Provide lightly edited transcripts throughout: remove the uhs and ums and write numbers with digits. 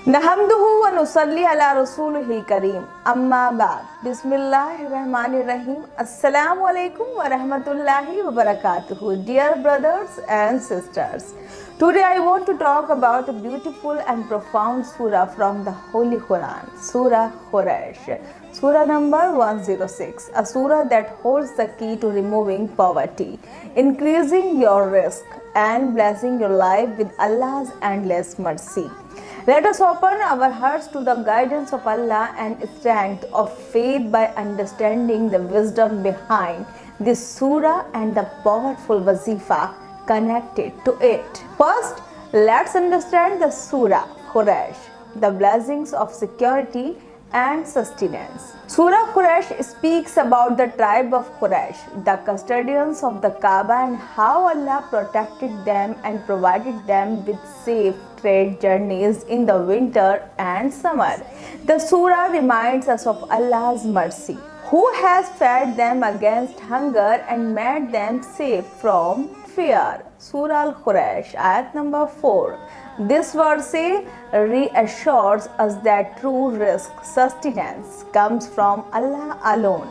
नहमदुहु व नुसल्ली अला रसूलिहिल करीम अम्मा बाद बिस्मिल्लाहिर्रहमानिर्रहीम अस्सलामु अलैकुम व रहमतुल्लाहि व barakatuhu. Dear brothers and sisters, today I want to talk about a beautiful and profound surah from the Holy Quran, Surah Quraysh, Surah number 106, a surah that holds the key to removing poverty, increasing your risk and blessing your life with Allah's endless mercy. Let us open our hearts to the guidance of Allah and strength of faith by understanding the wisdom behind this surah and the powerful wazifa connected to it. First, let's understand the surah Quraysh, the blessings of security and sustenance. Surah Quraysh speaks about the tribe of Quraysh, the custodians of the Kaaba, and how Allah protected them and provided them with safe trade journeys in the winter and summer. The surah reminds us of Allah's mercy, who has fed them against hunger and made them safe from fear. Surah Al-Quraysh, ayat number 4. This verse reassures us that true risk sustenance comes from Allah alone,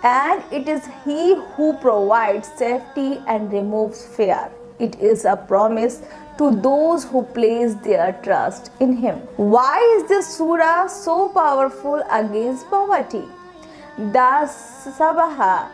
and it is He who provides safety and removes fear. It is a promise to those who place their trust in Him. Why is this surah so powerful against poverty? The Sabaha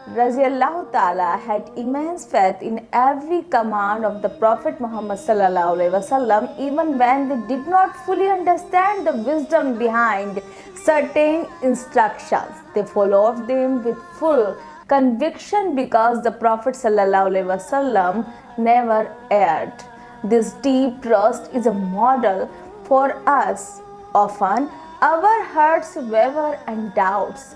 Raziallahu Ta'ala had immense faith in every command of the Prophet Muhammad Sallallahu Alaihi Wasallam, even when they did not fully understand the wisdom behind certain instructions. They followed them with full conviction because the Prophet Sallallahu Alaihi Wasallam never erred. This deep trust is a model for us. Often, our hearts waver and doubts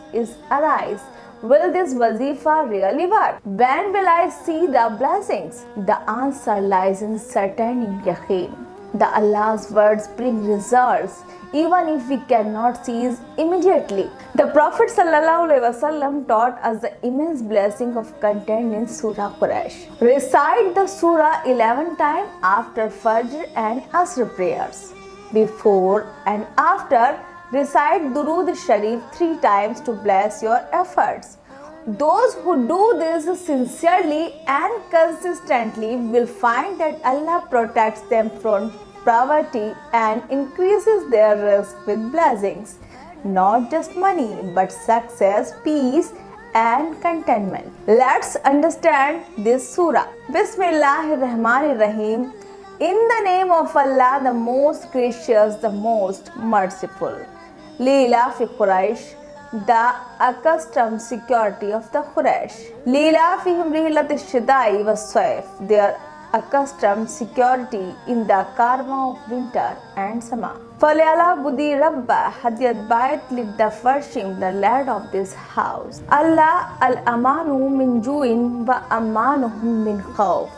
arise. Will this wazifa really work? When will I see the blessings? The answer lies in certain yaqeen. The Allah's words bring results even if we cannot see it immediately. The Prophet ﷺ taught us the immense blessing of contained in Surah Quraysh. Recite the surah 11 times after Fajr and Asr prayers. Before and after, recite Durood Sharif 3 times to bless your efforts. Those who do this sincerely and consistently will find that Allah protects them from poverty and increases their risk with blessings. Not just money, but success, peace, and contentment. Let's understand this surah. Bismillahirrahmanirrahim. In the name of Allah, the most gracious, the most merciful. Lila fi Quraysh, the accustomed security of the Quraysh. Lila fihim rihilat ash-shidai was-sayf, their accustomed security in the karma of winter and summer. Falyala Budi Rabba Hadiyat Bait Lidda Farshim, the lad of this house. Allah al-amanu min ju'in wa amanuhum min khawf,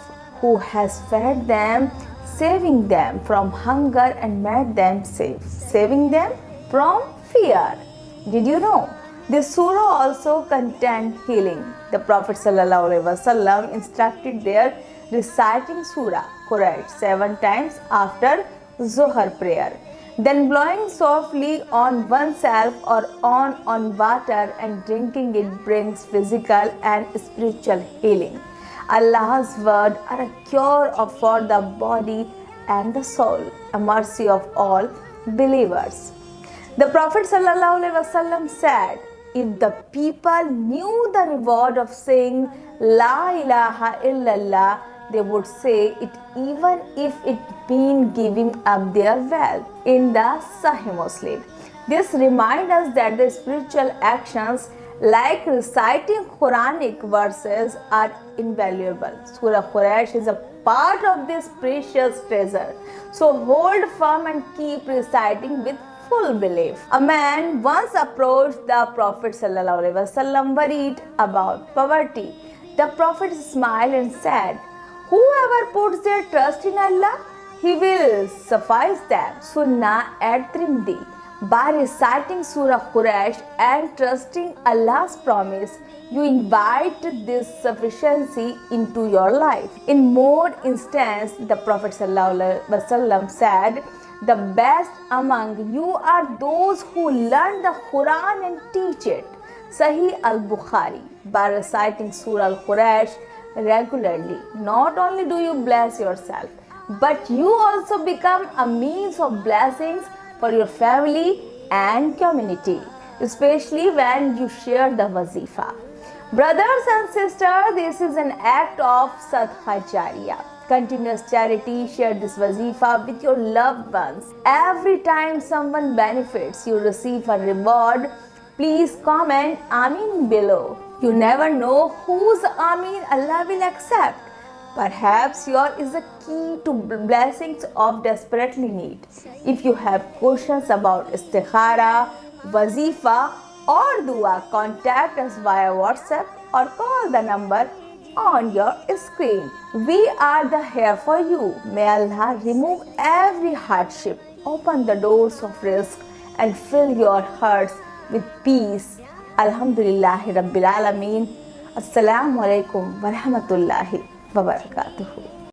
who has fed them, saving them from hunger and made them safe, saving them from fear. Did you know? This surah also contained healing. The Prophet ﷺ instructed their reciting Surah Quraysh 7 times after Zuhr prayer, then blowing softly on oneself or on water and drinking it brings physical and spiritual healing. Allah's words are a cure for the body and the soul, a mercy of all believers. The Prophet ﷺ said, if the people knew the reward of saying La ilaha illallah, they would say it even if it meant giving up their wealth. In the Sahih Muslim, this reminds us that the spiritual actions like reciting Quranic verses are invaluable. Surah Quraysh is a part of this precious treasure. So hold firm and keep reciting with full belief. A man once approached the Prophet ﷺ worried about poverty. The Prophet smiled and said, whoever puts their trust in Allah, He will suffice them. Sunnah at Tirmidhi. By reciting Surah Quraysh and trusting Allah's promise, you invite this sufficiency into your life. In more instances, the Prophet ﷺ said, The best among you are those who learn the Quran and teach it. Sahih al-Bukhari. By reciting Surah Al-Quraysh regularly, not only do you bless yourself, but you also become a means of blessings for your family and community, especially when you share the wazifa. Brothers and sisters, this is an act of sadqa jariyah, continuous charity. Share this wazifa with your loved ones. Every time someone benefits, you receive a reward. Please comment Ameen below. You never know whose Ameen Allah will accept. Perhaps yours is the key to blessings of desperately need. If you have questions about istikhara, wazifa or dua, contact us via WhatsApp or call the number on your screen. We are here for you. May Allah remove every hardship, open the doors of rizq and fill your hearts with peace. Alhamdulillahi Rabbil Alameen. Assalamu alaikum wa rahmatullahi wa barakatuhu.